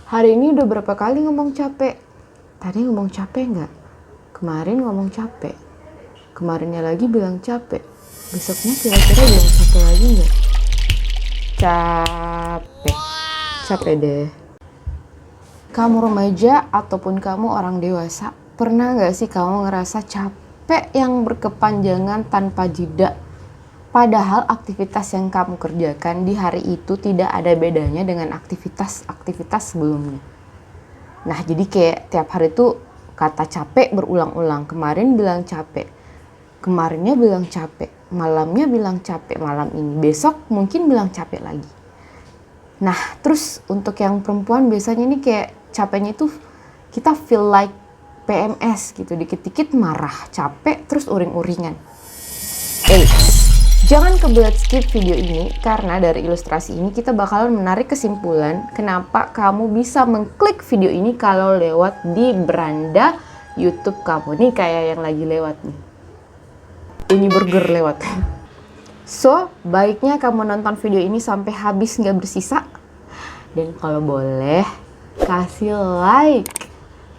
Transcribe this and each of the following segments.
Hari ini udah berapa kali ngomong capek? Tadi ngomong capek nggak? Kemarin ngomong capek. Kemarinnya lagi bilang capek. Besoknya kira-kira bilang capek lagi nggak? Capek. Capek deh. Kamu remaja ataupun kamu orang dewasa, pernah nggak sih kamu ngerasa capek yang berkepanjangan tanpa jeda? Padahal aktivitas yang kamu kerjakan di hari itu tidak ada bedanya dengan aktivitas-aktivitas sebelumnya. Nah, jadi kayak tiap hari tuh kata capek berulang-ulang. Kemarin bilang capek, kemarinnya bilang capek, malamnya bilang capek malam ini. Besok mungkin bilang capek lagi. Nah, terus untuk yang perempuan biasanya ini kayak capeknya itu kita feel like PMS gitu. Dikit-dikit marah, capek, terus uring-uringan. Jangan kebelet skip video ini karena dari ilustrasi ini kita bakalan menarik kesimpulan kenapa kamu bisa mengklik video ini kalau lewat di beranda YouTube kamu. Nih kayak yang lagi lewat nih. Bunyi burger lewat. So, baiknya kamu nonton video ini sampai habis nggak bersisa. Dan kalau boleh, kasih like,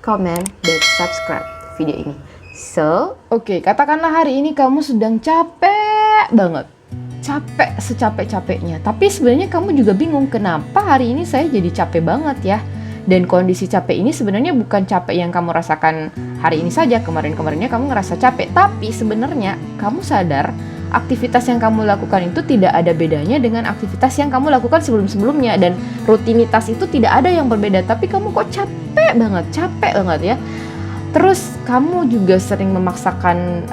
comment, dan subscribe video ini. So, oke, katakanlah hari ini kamu sedang capek banget. Capek secapek-capeknya. Tapi sebenarnya kamu juga bingung kenapa hari ini saya jadi capek banget ya. Dan kondisi capek ini sebenarnya bukan capek yang kamu rasakan hari ini saja. Kemarin-kemarinnya kamu ngerasa capek. Tapi sebenarnya kamu sadar aktivitas yang kamu lakukan itu tidak ada bedanya dengan aktivitas yang kamu lakukan sebelum-sebelumnya. Dan rutinitas itu tidak ada yang berbeda. Tapi kamu kok capek banget ya. Terus kamu juga sering memaksakan,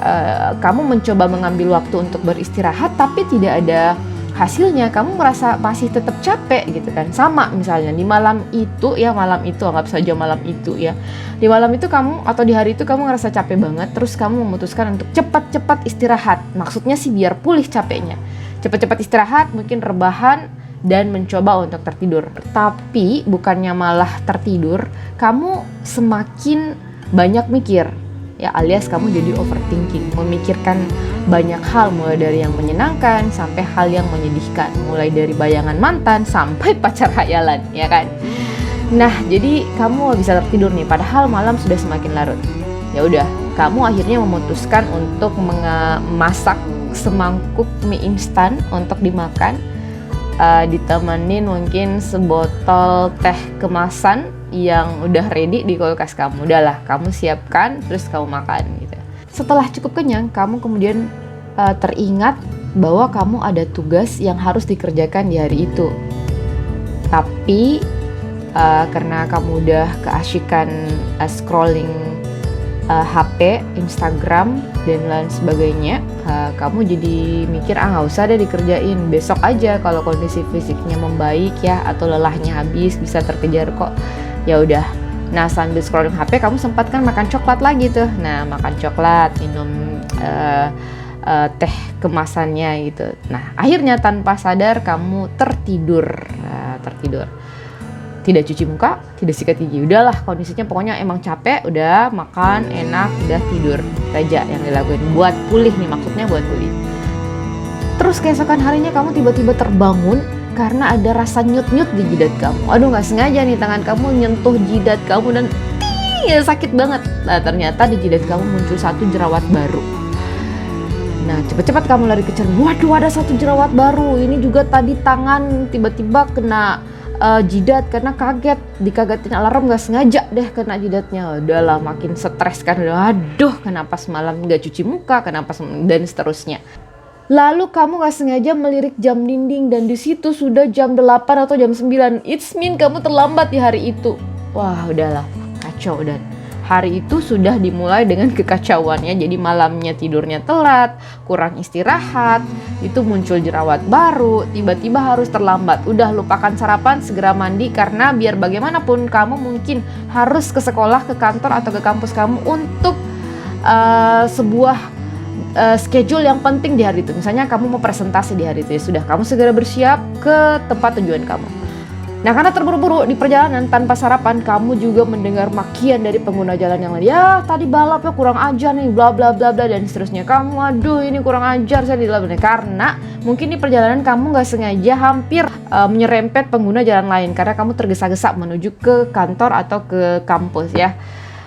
kamu mencoba mengambil waktu untuk beristirahat tapi tidak ada hasilnya, kamu merasa masih tetap capek gitu kan. Sama misalnya di malam itu, anggap saja malam itu ya. Di malam itu kamu atau di hari itu kamu ngerasa capek banget, terus kamu memutuskan untuk cepat-cepat istirahat. Maksudnya sih biar pulih capeknya. Cepat-cepat istirahat, mungkin rebahan dan mencoba untuk tertidur. Tapi bukannya malah tertidur, kamu semakin banyak mikir, ya alias kamu jadi overthinking, memikirkan banyak hal mulai dari yang menyenangkan sampai hal yang menyedihkan, mulai dari bayangan mantan sampai pacar khayalan, ya kan? Nah, jadi kamu gak bisa tertidur nih, padahal malam sudah semakin larut. Ya udah, kamu akhirnya memutuskan untuk memasak semangkuk mie instan untuk dimakan, ditemenin mungkin sebotol teh kemasan yang udah ready di kulkas kamu. Udahlah, kamu siapkan terus kamu makan gitu. Setelah cukup kenyang, kamu kemudian teringat bahwa kamu ada tugas yang harus dikerjakan di hari itu. Tapi karena kamu udah keasyikan scrolling HP, Instagram dan lain sebagainya, kamu jadi mikir nggak usah deh dikerjain, besok aja kalau kondisi fisiknya membaik ya, atau lelahnya habis bisa terkejar kok. Ya udah. Nah, sambil scrolling HP kamu sempat kan makan coklat lagi tuh. Nah, makan coklat, minum teh kemasannya gitu. Nah, akhirnya tanpa sadar kamu tertidur. Tertidur. Tidak cuci muka, tidak sikat gigi. Udahlah, kondisinya pokoknya emang capek, udah makan enak, udah tidur. Aja yang dilakuin buat pulih nih, maksudnya buat pulih. Terus keesokan harinya kamu tiba-tiba terbangun karena ada rasa nyut-nyut di jidat kamu. Aduh, gak sengaja nih tangan kamu nyentuh jidat kamu dan sakit banget. Nah, ternyata di jidat kamu muncul satu jerawat baru. Nah, cepat-cepat kamu lari ke cermin. Waduh, ada satu jerawat baru. Ini juga tadi tangan tiba-tiba kena jidat karena kaget. Dikagetin alarm, gak sengaja deh kena jidatnya. Udahlah, makin stres kan. Aduh, kenapa semalam gak cuci muka, dan seterusnya. Lalu kamu gak sengaja melirik jam dinding dan di situ sudah jam 8 atau jam 9. It's mean kamu terlambat di hari itu. Wah, udahlah, kacau. Dan hari itu sudah dimulai dengan kekacauannya. Jadi malamnya tidurnya telat, kurang istirahat, itu muncul jerawat baru, tiba-tiba harus terlambat. Udah, lupakan sarapan, segera mandi karena biar bagaimanapun kamu mungkin harus ke sekolah, ke kantor atau ke kampus kamu untuk sebuah schedule yang penting di hari itu. Misalnya kamu mau presentasi di hari itu, ya sudah, kamu segera bersiap ke tempat tujuan kamu. Nah, karena terburu-buru di perjalanan tanpa sarapan, kamu juga mendengar makian dari pengguna jalan yang lain. Ya, tadi balapnya kurang ajar nih, bla bla bla bla, dan seterusnya. Kamu, aduh ini kurang ajar saya di dalam. Karena mungkin di perjalanan kamu nggak sengaja hampir menyerempet pengguna jalan lain karena kamu tergesa-gesa menuju ke kantor atau ke kampus ya.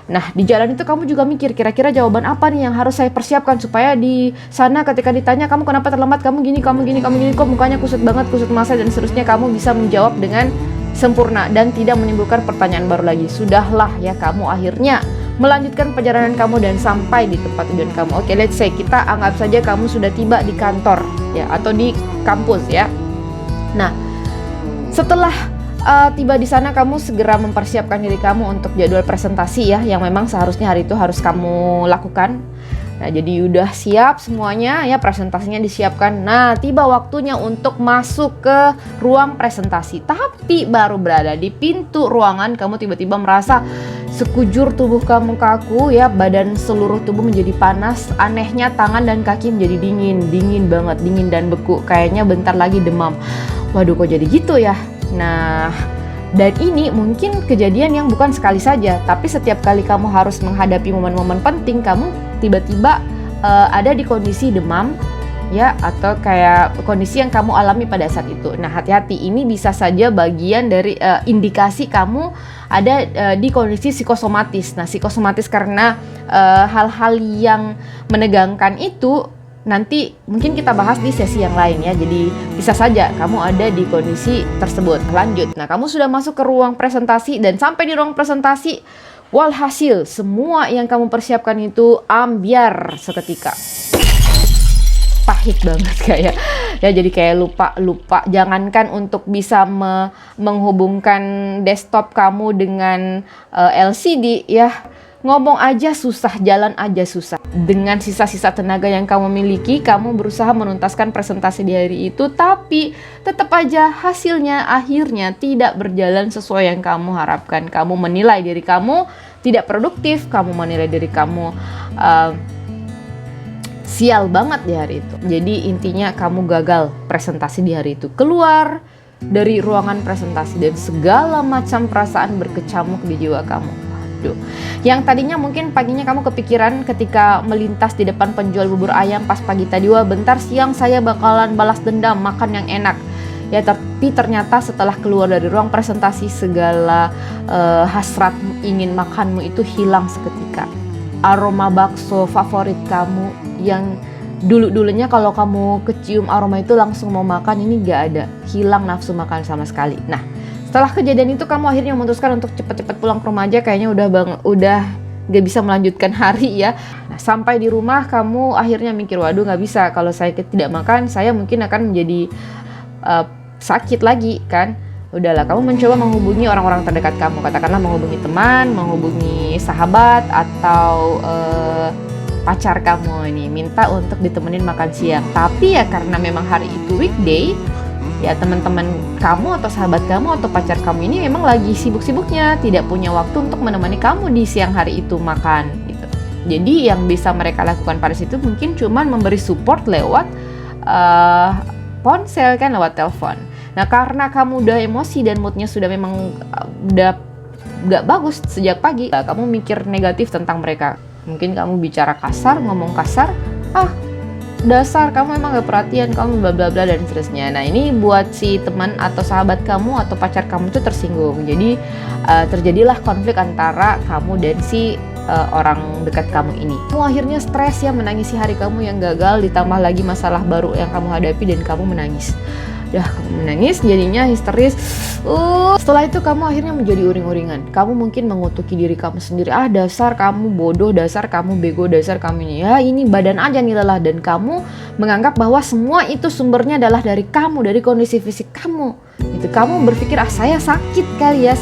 Nah, di jalan itu kamu juga mikir kira-kira jawaban apa nih yang harus saya persiapkan supaya di sana ketika ditanya kamu kenapa terlambat, kamu gini, kok mukanya kusut banget, kusut masa dan seterusnya, kamu bisa menjawab dengan sempurna dan tidak menimbulkan pertanyaan baru lagi. Sudahlah ya, kamu akhirnya melanjutkan perjalanan kamu dan sampai di tempat tujuan kamu. Oke, let's say kita anggap saja kamu sudah tiba di kantor ya atau di kampus ya. Nah, setelah tiba di sana, kamu segera mempersiapkan diri kamu untuk jadwal presentasi ya, yang memang seharusnya hari itu harus kamu lakukan. Nah, jadi udah siap semuanya ya, presentasinya disiapkan. Nah, tiba waktunya untuk masuk ke ruang presentasi. Tapi baru berada di pintu ruangan, kamu tiba-tiba merasa sekujur tubuh kamu kaku ya, badan seluruh tubuh menjadi panas. Anehnya tangan dan kaki menjadi dingin banget, dingin dan beku. Kayaknya bentar lagi demam. Waduh, kok jadi gitu ya? Nah, dan ini mungkin kejadian yang bukan sekali saja, tapi setiap kali kamu harus menghadapi momen-momen penting, kamu tiba-tiba ada di kondisi demam ya, atau kayak kondisi yang kamu alami pada saat itu. Nah, hati-hati, ini bisa saja bagian dari indikasi kamu ada di kondisi psikosomatis. Nah, psikosomatis karena hal-hal yang menegangkan itu nanti mungkin kita bahas di sesi yang lain ya. Jadi bisa saja kamu ada di kondisi tersebut. Lanjut. Nah, kamu sudah masuk ke ruang presentasi dan sampai di ruang presentasi, walhasil semua yang kamu persiapkan itu ambyar seketika. Pahit banget kayak ya, jadi kayak lupa. Jangankan untuk bisa menghubungkan desktop kamu dengan LCD ya, ngomong aja susah, jalan aja susah. Dengan sisa-sisa tenaga yang kamu miliki, kamu berusaha menuntaskan presentasi di hari itu, tapi tetap aja hasilnya akhirnya tidak berjalan sesuai yang kamu harapkan. Kamu menilai diri kamu tidak produktif, kamu menilai diri kamu sial banget di hari itu. Jadi intinya kamu gagal presentasi di hari itu. Keluar dari ruangan presentasi dan segala macam perasaan berkecamuk di jiwa kamu. Yang tadinya mungkin paginya kamu kepikiran ketika melintas di depan penjual bubur ayam pas pagi tadi, wah bentar siang saya bakalan balas dendam makan yang enak ya, tapi ternyata setelah keluar dari ruang presentasi, segala hasrat ingin makanmu itu hilang seketika. Aroma bakso favorit kamu yang dulunya kalau kamu kecium aroma itu langsung mau makan, ini gak ada, hilang nafsu makan sama sekali. Nah, setelah kejadian itu kamu akhirnya memutuskan untuk cepat-cepat pulang ke rumah aja, kayaknya udah gak bisa melanjutkan hari ya. Nah, sampai di rumah kamu akhirnya mikir, waduh gak bisa, kalau saya tidak makan saya mungkin akan menjadi sakit lagi kan. Udahlah, kamu mencoba menghubungi orang-orang terdekat kamu, katakanlah menghubungi teman, menghubungi sahabat atau pacar kamu ini, minta untuk ditemenin makan siang. Tapi ya karena memang hari itu weekday ya, teman-teman kamu atau sahabat kamu atau pacar kamu ini memang lagi sibuk-sibuknya, tidak punya waktu untuk menemani kamu di siang hari itu makan gitu. Jadi yang bisa mereka lakukan pada situ mungkin cuman memberi support lewat ponsel kan, lewat telepon. Nah, karena kamu udah emosi dan moodnya sudah memang udah gak bagus sejak pagi, kamu mikir negatif tentang mereka. Mungkin kamu bicara kasar, ngomong kasar, dasar kamu emang gak perhatian, kamu bla bla bla dan seterusnya. Nah, ini buat si teman atau sahabat kamu atau pacar kamu itu tersinggung. Jadi terjadilah konflik antara kamu dan si orang dekat kamu ini. Kamu akhirnya stres ya, menangisi hari kamu yang gagal, ditambah lagi masalah baru yang kamu hadapi dan kamu menangis. Kamu menangis, jadinya histeris. Setelah itu kamu akhirnya menjadi uring-uringan. Kamu mungkin mengutuki diri kamu sendiri. Dasar kamu bodoh, dasar kamu bego, dasar kamu ini. Ya, ini badan aja nih lelah. Dan kamu menganggap bahwa semua itu sumbernya adalah dari kamu, dari kondisi fisik kamu. Gitu. Kamu berpikir, saya sakit kali ya.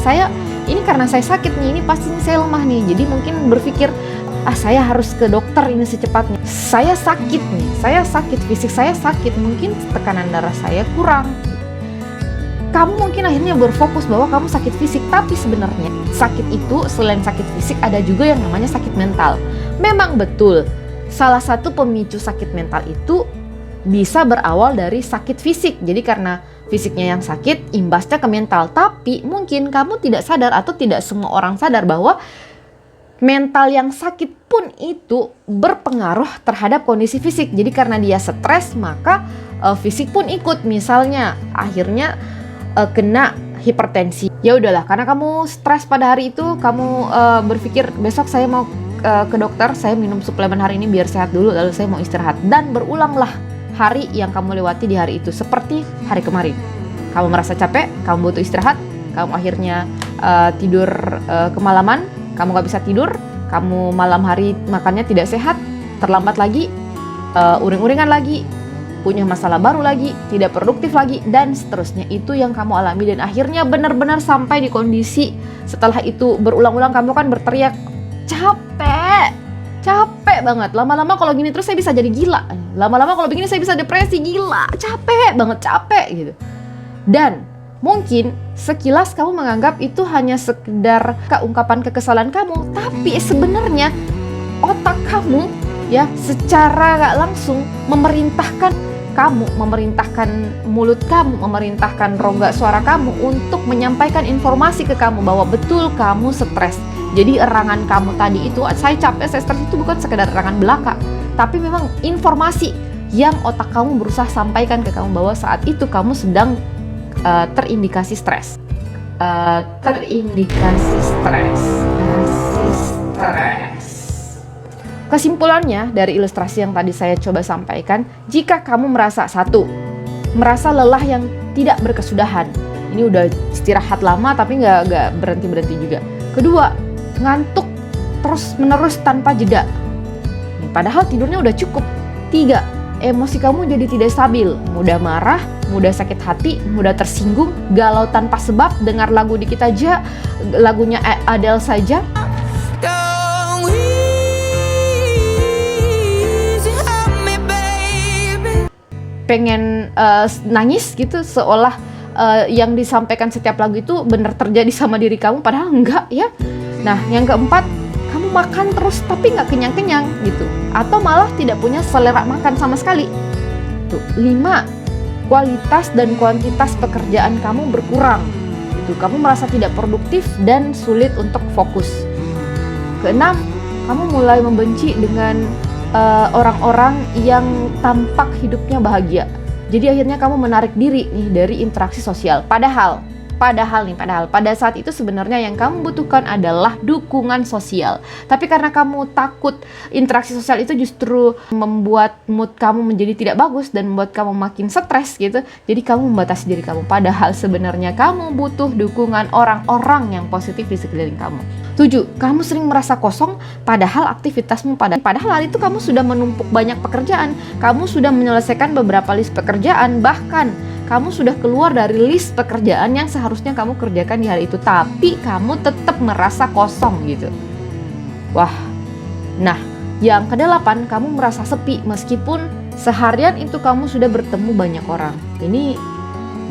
Ini karena saya sakit nih, ini pasti saya lemah nih. Jadi mungkin berpikir, saya harus ke dokter ini secepatnya. Saya sakit nih, saya sakit, fisik saya sakit, mungkin tekanan darah saya kurang. Kamu mungkin akhirnya berfokus bahwa kamu sakit fisik, tapi sebenarnya sakit itu selain sakit fisik ada juga yang namanya sakit mental. Memang betul, salah satu pemicu sakit mental itu bisa berawal dari sakit fisik. Jadi karena fisiknya yang sakit, imbasnya ke mental. Tapi mungkin kamu tidak sadar atau tidak semua orang sadar bahwa mental yang sakit pun itu berpengaruh terhadap kondisi fisik. Jadi karena dia stres, maka fisik pun ikut. Misalnya akhirnya kena hipertensi. Ya udahlah, karena kamu stres pada hari itu, kamu berpikir besok saya mau ke dokter, saya minum suplemen hari ini biar sehat dulu, lalu saya mau istirahat. Dan berulanglah hari yang kamu lewati di hari itu seperti hari kemarin. Kamu merasa capek, kamu butuh istirahat, kamu akhirnya tidur kemalaman, kamu gak bisa tidur, kamu malam hari makannya tidak sehat, terlambat lagi, uring-uringan lagi, punya masalah baru lagi, tidak produktif lagi, dan seterusnya. Itu yang kamu alami, dan akhirnya benar-benar sampai di kondisi setelah itu berulang-ulang kamu kan berteriak, capek banget. Lama-lama kalau gini terus saya bisa jadi gila. Lama-lama kalau begini saya bisa depresi, gila, capek gitu. Dan mungkin sekilas kamu menganggap itu hanya sekedar ungkapan kekesalan kamu, tapi sebenarnya otak kamu ya secara gak langsung memerintahkan kamu, memerintahkan mulut kamu, memerintahkan rongga suara kamu untuk menyampaikan informasi ke kamu bahwa betul kamu stres. Jadi erangan kamu tadi itu, saya capek, saya stres, itu bukan sekedar erangan belaka, tapi memang informasi yang otak kamu berusaha sampaikan ke kamu bahwa saat itu kamu sedang terindikasi stres. Kesimpulannya dari ilustrasi yang tadi saya coba sampaikan, jika kamu merasa merasa lelah yang tidak berkesudahan, ini udah istirahat lama tapi nggak berhenti juga. Kedua, ngantuk terus menerus tanpa jeda, padahal tidurnya udah cukup. Tiga, emosi kamu jadi tidak stabil, mudah marah, mudah sakit hati, mudah tersinggung, galau tanpa sebab, dengar lagu dikit aja, lagunya Adele saja. Pengen nangis gitu, seolah yang disampaikan setiap lagu itu benar terjadi sama diri kamu, padahal enggak ya. Nah, yang keempat, kamu makan terus tapi nggak kenyang-kenyang gitu, atau malah tidak punya selera makan sama sekali. Tuh. 5, kualitas dan kuantitas pekerjaan kamu berkurang. Itu kamu merasa tidak produktif dan sulit untuk fokus. Keenam, kamu mulai membenci dengan orang-orang yang tampak hidupnya bahagia. Jadi akhirnya kamu menarik diri nih dari interaksi sosial. Padahal pada saat itu sebenarnya yang kamu butuhkan adalah dukungan sosial. Tapi karena kamu takut interaksi sosial itu justru membuat mood kamu menjadi tidak bagus dan membuat kamu makin stres gitu, jadi kamu membatasi diri kamu. Padahal sebenarnya kamu butuh dukungan orang-orang yang positif di sekeliling kamu. 7, kamu sering merasa kosong padahal aktivitasmu padahal hari itu kamu sudah menumpuk banyak pekerjaan, kamu sudah menyelesaikan beberapa list pekerjaan, bahkan kamu sudah keluar dari list pekerjaan yang seharusnya kamu kerjakan di hari itu, tapi kamu tetap merasa kosong gitu. Wah, nah yang ke-8, kamu merasa sepi meskipun seharian itu kamu sudah bertemu banyak orang. Ini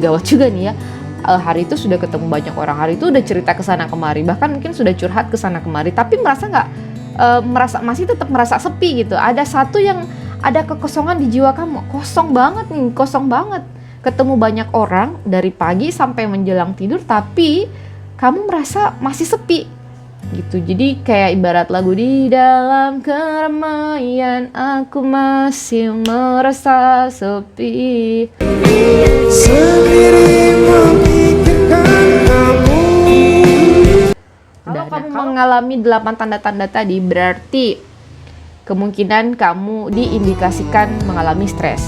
gawat juga nih ya. Hari itu sudah ketemu banyak orang, hari itu udah cerita kesana kemari, bahkan mungkin sudah curhat kesana kemari, tapi masih tetap merasa sepi gitu. Ada satu yang ada kekosongan di jiwa kamu, kosong banget. Ketemu banyak orang dari pagi sampai menjelang tidur, tapi kamu merasa masih sepi gitu. Jadi kayak ibarat lagu, di dalam keramaian aku masih merasa sepi, sendiri memikirkan kamu. Kalau kamu mengalami 8 tanda-tanda tadi, berarti kemungkinan kamu diindikasikan mengalami stres.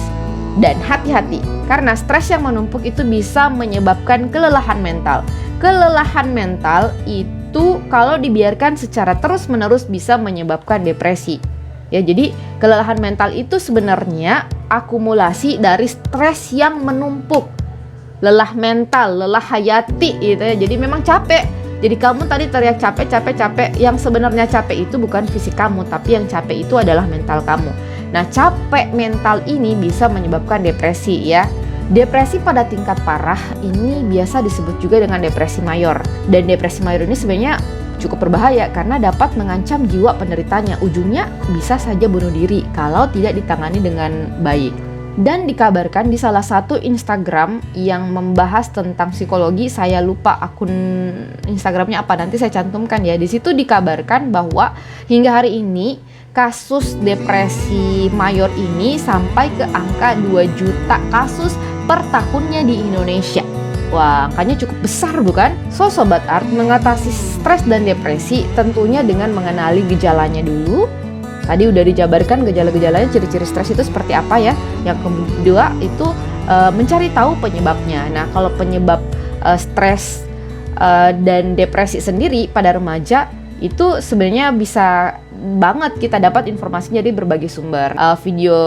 Dan hati-hati, karena stres yang menumpuk itu bisa menyebabkan kelelahan mental. Kelelahan mental itu kalau dibiarkan secara terus-menerus bisa menyebabkan depresi. Ya, jadi kelelahan mental itu sebenarnya akumulasi dari stres yang menumpuk. Lelah mental, lelah hayati gitu ya. Jadi memang capek. Jadi kamu tadi teriak capek. Yang sebenarnya capek itu bukan fisik kamu, tapi yang capek itu adalah mental kamu. Nah, capek mental ini bisa menyebabkan depresi ya. Depresi pada tingkat parah ini biasa disebut juga dengan depresi mayor. Dan depresi mayor ini sebenarnya cukup berbahaya karena dapat mengancam jiwa penderitanya. Ujungnya bisa saja bunuh diri kalau tidak ditangani dengan baik. Dan dikabarkan di salah satu Instagram yang membahas tentang psikologi, saya lupa akun Instagramnya apa, nanti saya cantumkan ya. Di situ dikabarkan bahwa hingga hari ini kasus depresi mayor ini sampai ke angka 2 juta kasus per tahunnya di Indonesia. Wah, angkanya cukup besar bukan? So, Sobat Art, mengatasi stres dan depresi tentunya dengan mengenali gejalanya dulu. Tadi udah dijabarkan gejala-gejalanya, ciri-ciri stres itu seperti apa ya. Yang kedua itu mencari tahu penyebabnya. Nah, kalau penyebab stres dan depresi sendiri pada remaja itu sebenarnya bisa banget kita dapat informasinya dari berbagai sumber. Video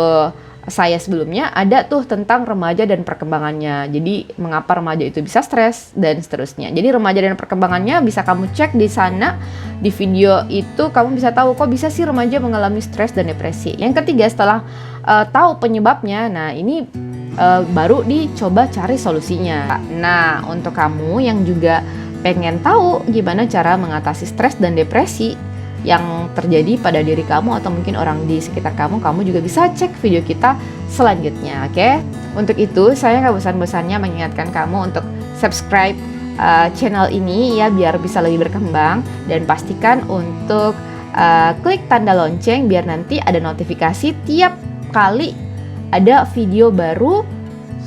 saya sebelumnya ada tuh tentang remaja dan perkembangannya. Jadi mengapa remaja itu bisa stres dan seterusnya. Jadi remaja dan perkembangannya bisa kamu cek di sana. Di video itu kamu bisa tahu kok bisa sih remaja mengalami stres dan depresi. Yang ketiga, setelah tahu penyebabnya, nah ini baru dicoba cari solusinya. Nah, untuk kamu yang juga pengen tahu gimana cara mengatasi stres dan depresi yang terjadi pada diri kamu atau mungkin orang di sekitar kamu, kamu juga bisa cek video kita selanjutnya, oke? Untuk itu, saya nggak bosan-bosannya mengingatkan kamu untuk subscribe channel ini ya, biar bisa lebih berkembang, dan pastikan untuk klik tanda lonceng biar nanti ada notifikasi tiap kali ada video baru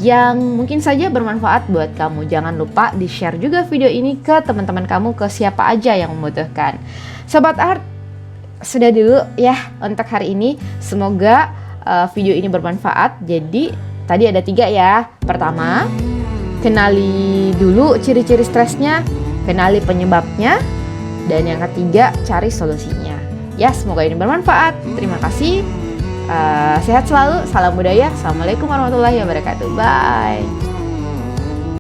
yang mungkin saja bermanfaat buat kamu. Jangan lupa di-share juga video ini ke teman-teman kamu, ke siapa aja yang membutuhkan. Sobat Art, sudah dulu ya untuk hari ini. Semoga video ini bermanfaat. Jadi tadi ada 3 ya. Pertama, kenali dulu ciri-ciri stresnya, kenali penyebabnya, dan yang ketiga, cari solusinya. Ya, semoga ini bermanfaat. Terima kasih. Sehat selalu, salam budaya. Assalamualaikum warahmatullahi wabarakatuh. Bye.